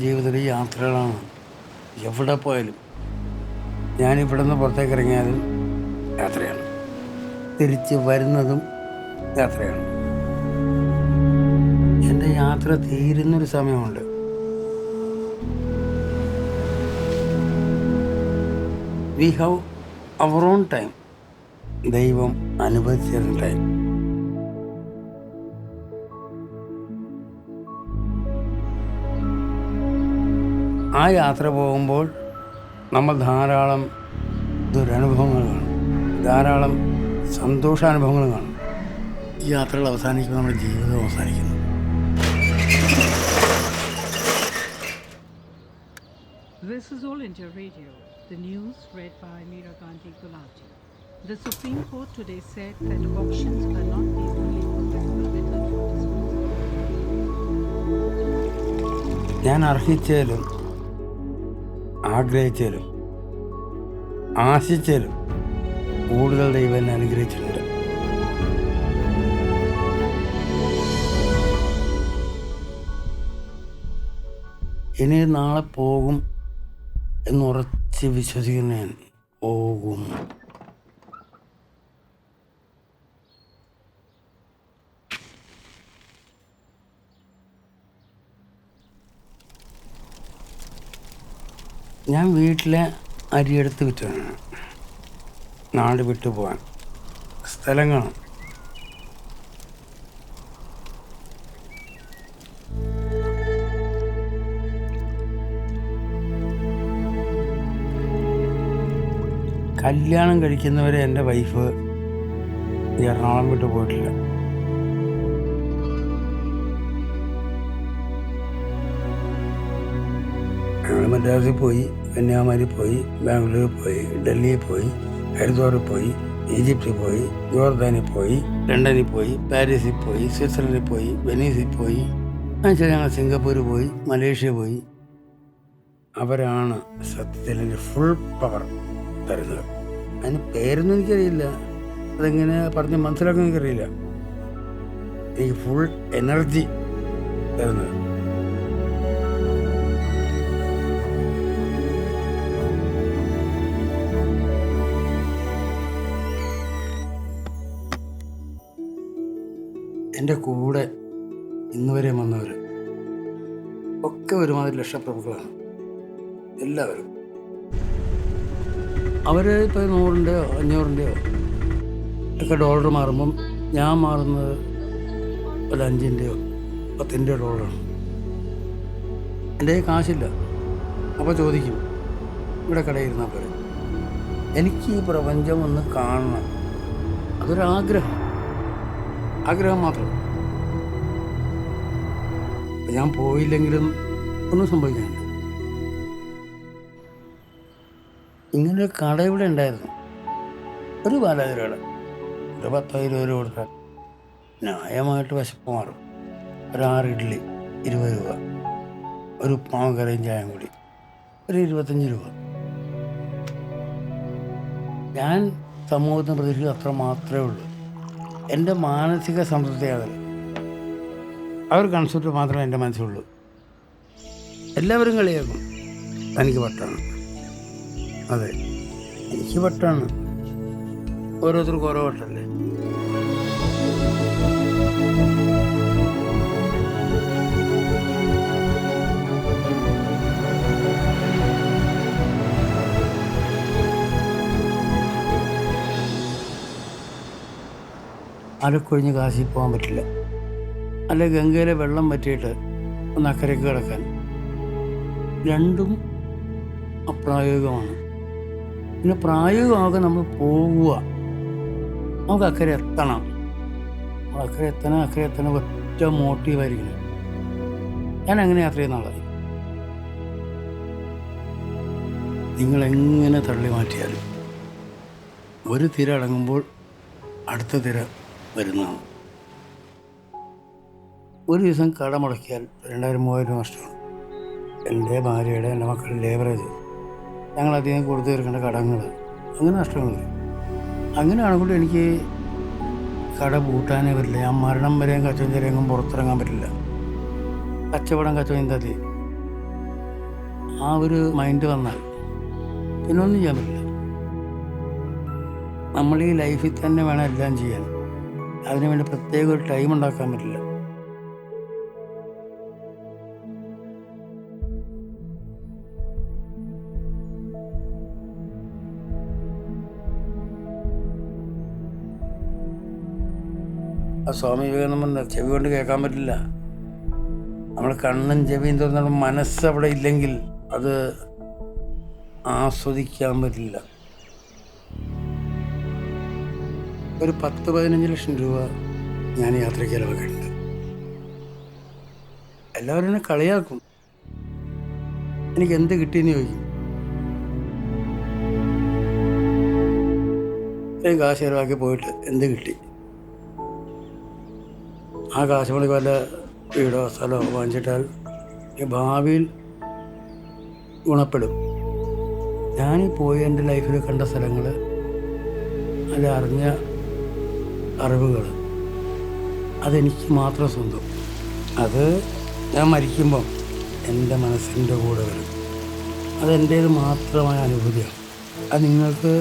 ജീവിതത്തിൽ യാത്രകളാണ്. എവിടെ പോയാലും ഞാനിവിടെ നിന്ന് പുറത്തേക്ക് ഇറങ്ങിയാലും യാത്രയാണ്, തിരിച്ച് വരുന്നതും യാത്രയാണ്. എൻ്റെ യാത്ര തീരുന്നൊരു സമയമുണ്ട്. We have our own time. ദൈവം അനുവദിച്ചിരുന്ന ടൈം. ആ യാത്ര പോകുമ്പോൾ നമ്മൾ ധാരാളം ദുരനുഭവങ്ങൾ കാണും, ധാരാളം സന്തോഷാനുഭവങ്ങൾ കാണും. ഈ യാത്രകൾ അവസാനിക്കുമ്പോൾ നമ്മുടെ ജീവിതം അവസാനിക്കുന്നു. This is All India Radio. The news read by Meera Gandhi Gulati. The Supreme Court today said that auctions are not the only permissible method for disposal. ഞാൻ അർഹിച്ചതിലും ആഗ്രഹിച്ചതിലും ആശിച്ചതിലും കൂടുതൽ ദൈവം എന്നെ അനുഗ്രഹിച്ചിട്ടുണ്ട്. ഇനി നാളെ പോകും എന്നുറച്ച് വിശ്വസിക്കുന്ന ഞാൻ പോകും. ഞാൻ വീട്ടിലെ അരിയെടുത്ത് വിറ്റാണ് നാട് വിട്ടു പോകാൻ. സ്ഥലം കാണും. കല്യാണം കഴിക്കുന്നവരെ എൻ്റെ വൈഫ് എറണാകുളം വിട്ടു പോയിട്ടില്ല. ഞങ്ങൾ മദ്രാസിൽ പോയി, കന്യാകുമാരി പോയി, ബാംഗ്ലൂരിൽ പോയി, ഡൽഹിയിൽ പോയി, ഹരിദ്വാറിൽ പോയി, ഈജിപ്തിൽ പോയി, ജോർദാനിൽ പോയി, ലണ്ടനിൽ പോയി, പാരീസിൽ പോയി, സ്വിറ്റ്സർലൻഡിൽ പോയി, വെനീസിൽ പോയി, എന്നുവെച്ചാൽ ഞങ്ങൾ സിംഗപ്പൂർ പോയി, മലേഷ്യ പോയി. അവരാണ് സത്യത്തിൽ എൻ്റെ ഫുൾ പവർ തരുന്നത്. അതിന് പേരൊന്നും എനിക്കറിയില്ല, അതെങ്ങനെ പറഞ്ഞ് മനസ്സിലാക്കാൻ എനിക്കറിയില്ല. എനിക്ക് ഫുൾ എനർജി തരുന്നത്. എൻ്റെ കൂടെ ഇന്നുവരെ വന്നവർ ഒക്കെ ഒരുമാതിരി ലക്ഷപ്രഭുക്കളാണ് എല്ലാവരും. അവർ ഇപ്പോൾ 100-ൻ്റെയോ 500-ൻ്റെയോ ഒക്കെ ഡോളർ മാറുമ്പം ഞാൻ മാറുന്നത് ഒരു 5-ൻ്റെയോ 10-ൻ്റെയോ ഡോളറാണ്. എൻ്റെ കയ്യിൽ കാശില്ല. അപ്പോൾ ചോദിക്കും, ഇവിടെ കടയിരുന്നാൽ പോലെ. എനിക്ക് ഈ പ്രപഞ്ചം ഒന്ന് കാണണം, അതൊരാഗ്രഹം, ആഗ്രഹം മാത്രം. ഞാൻ പോയില്ലെങ്കിലും ഒന്നും സംഭവിക്കാനില്ല. ഇങ്ങനൊരു കട ഇവിടെ ഉണ്ടായിരുന്നു, ഒരു പാലാതിരയുടെ ഒരു 10,000 രൂപ കൊടുത്താൽ ന്യായമായിട്ട് വിശപ്പ് മാറും. ഒരു 6 ഇഡ്ഡലി 20 രൂപ, ഒരു ഉപ്മാവും കറിയും ചായം കൂടി ഒരു 25 രൂപ. ഞാൻ സമൂഹത്തിന് പ്രതീക്ഷിക്കുന്നത് അത്ര മാത്രമേ ഉള്ളൂ. എൻ്റെ മാനസിക സംതൃപ്തിയാണ് ആ ഒരു കൺസെപ്റ്റ് മാത്രമേ എൻ്റെ മനസ്സിലുള്ളൂ. എല്ലാവരും കളിയാക്കും, തനിക്ക് വട്ടാണ്. അതെ, എനിക്ക് വട്ടാണ്. ഓരോരുത്തർക്കും ഓരോ വട്ടല്ലേ. അലക്കൊഴിഞ്ഞ് കാശിൽ പോകാൻ പറ്റില്ല, അല്ലെ ഗംഗയിലെ വെള്ളം പറ്റിയിട്ട് ഒന്ന് അക്കരയ്ക്ക് കിടക്കാൻ. രണ്ടും അപ്രായോഗികമാണ്. പിന്നെ പ്രായോഗികമാകെ നമ്മൾ പോവുക, നമുക്ക് അക്കരെ എത്തണം. നമ്മൾ അക്കരെ എത്തണം ഒറ്റ മോട്ടീവായിരിക്കണം. ഞാൻ അങ്ങനെ യാത്ര ചെയ്യുന്ന ആളായി. നിങ്ങളെങ്ങനെ തള്ളി മാറ്റിയാലും ഒരു തിര അടങ്ങുമ്പോൾ അടുത്ത തിര വരുന്നതാണ്. ഒരു ദിവസം കട മുടക്കിയാൽ 2,000-3,000 രൂപ നഷ്ടമാണ്. എൻ്റെ ഭാര്യയുടെ, എൻ്റെ മക്കളുടെ ലേബറേജ്, ഞങ്ങളധികം കൊടുത്തു തീർക്കേണ്ട കടങ്ങൾ, അങ്ങനെ നഷ്ടങ്ങൾ വരും. അങ്ങനെയാണെങ്കിൽ എനിക്ക് കട പൂട്ടാനേ പറ്റില്ല. ഞാൻ മരണം വരെയും കച്ചവടം ചെറിയെങ്കിലും പുറത്തിറങ്ങാൻ പറ്റില്ല. കച്ചവടം എന്താ ആ ഒരു മൈൻഡ് വന്നാൽ പിന്നെ ഒന്നും ചെയ്യാൻ പറ്റില്ല. നമ്മൾ ഈ ലൈഫിൽ തന്നെ വേണം എല്ലാം ചെയ്യാൻ. അതിനുവേണ്ടി പ്രത്യേക ഒരു ടൈം ഉണ്ടാക്കാൻ പറ്റില്ല. ആ സ്വാമി വിവേകാനന്ദ ചെവി കൊണ്ട് കേൾക്കാൻ പറ്റില്ല. നമ്മൾ കണ്ണും ചെവിയും തുറന്ന മനസ്സ് അവിടെ ഇല്ലെങ്കിൽ അത് ആസ്വദിക്കാൻ പറ്റില്ല. ഒരു 10-15 ലക്ഷം രൂപ ഞാൻ യാത്രയ്ക്ക് ചിലവാക്കിയിട്ടുണ്ട്. എല്ലാവരും എന്നെ കളിയാക്കും. എനിക്ക് എന്ത് കിട്ടിയെന്ന് ചോദിക്കും. ഇത്രയും കാശ് ചിലവാക്കി പോയിട്ട് എന്ത് കിട്ടി? ആ കാശ് മണിക്ക് വല്ല വീടോ സ്ഥലമോ വാങ്ങിച്ചിട്ടാൽ ഈ ഭാവിയിൽ ഗുണപ്പെടും. ഞാനീ പോയി എൻ്റെ ലൈഫിൽ കണ്ട സ്ഥലങ്ങൾ, അല്ല അറിഞ്ഞ അറിവുകൾ, അതെനിക്ക് മാത്രം സ്വന്തം. അത് ഞാൻ മരിക്കുമ്പം എൻ്റെ മനസ്സിൻ്റെ കൂടെ വരും. അതെൻ്റേത് മാത്രമായ അനുഭൂതിയാണ്. അത് നിങ്ങൾക്ക്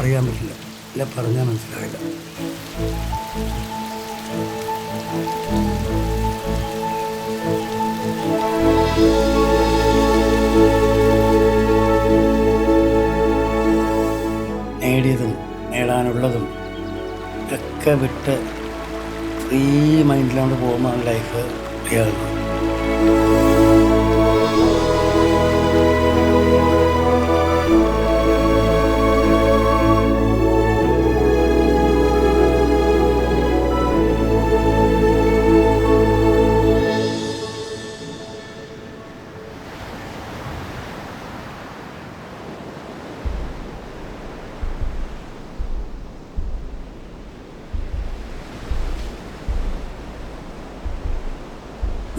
അറിയാൻ പറ്റില്ല, അല്ല പറഞ്ഞാൽ മനസ്സിലാവില്ല. നേടിയതും നേടാനുള്ളതും ഒക്കെ വിട്ട് ഫ്രീ മൈൻഡിലോട്ട് പോകുമ്പോൾ ലൈഫ് ഫ്രീയാകുന്നു.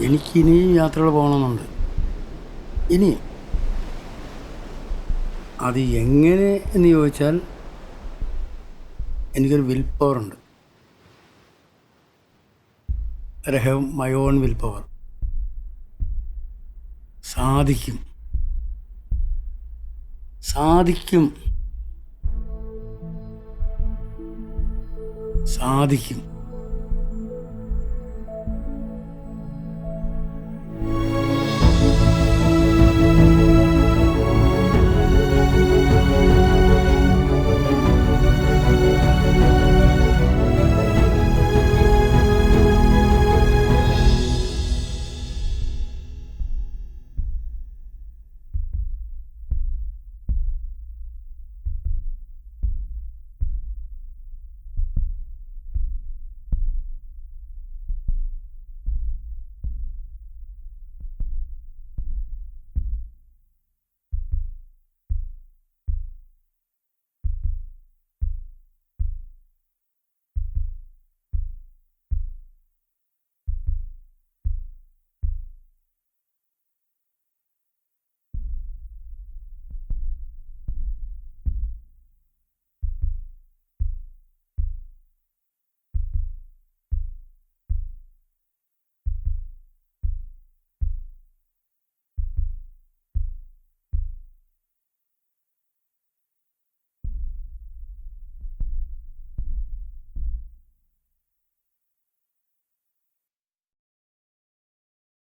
എനിക്കിനിയും യാത്രകൾ പോകണമെന്നുണ്ട്. ഇനിയും അത് എങ്ങനെ എന്ന് ചോദിച്ചാൽ എനിക്കൊരു വിൽ പവറുണ്ട്. I have my own will power. സാധിക്കും, സാധിക്കും, സാധിക്കും.